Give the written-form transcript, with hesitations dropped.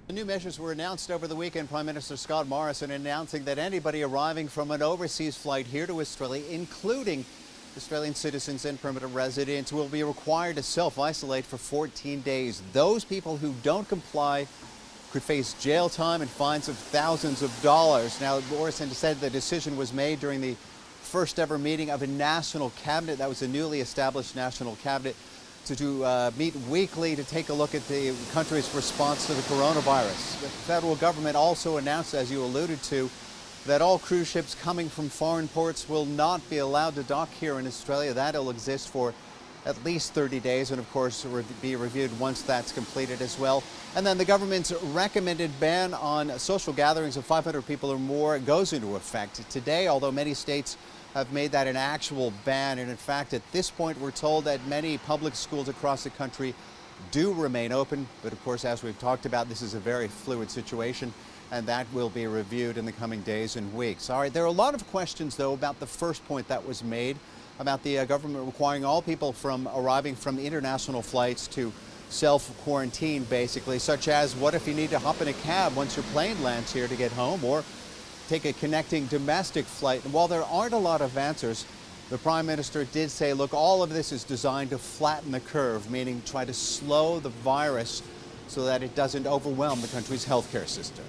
The new measures were announced over the weekend. Prime Minister Scott Morrison announcing that anybody arriving from an overseas flight here to Australia, including Australian citizens and permanent residents, will be required to self-isolate for 14 days. Those people who don't comply could face jail time and fines of thousands of dollars. Now, Morrison said the decision was made during the first ever meeting of a national cabinet. That was a newly established national cabinet to meet weekly to take a look at the country's response to the coronavirus. The federal government also announced, as you alluded to, that all cruise ships coming from foreign ports will not be allowed to dock here in Australia. That'll exist for at least 30 days and, of course, be reviewed once that's completed as well. And then the government's recommended ban on social gatherings of 500 people or more goes into effect today, although many states have made that an actual ban. And in fact, at this point, we're told that many public schools across the country do remain open. But of course, as we've talked about, this is a very fluid situation, and that will be reviewed in the coming days and weeks. All right, there are a lot of questions, though, about the first point that was made about the government requiring all people from arriving from international flights to self-quarantine, basically, such as what if you need to hop in a cab once your plane lands here to get home, or take a connecting domestic flight. And while there aren't a lot of answers, the Prime Minister did say, look, all of this is designed to flatten the curve, meaning try to slow the virus so that it doesn't overwhelm the country's healthcare system.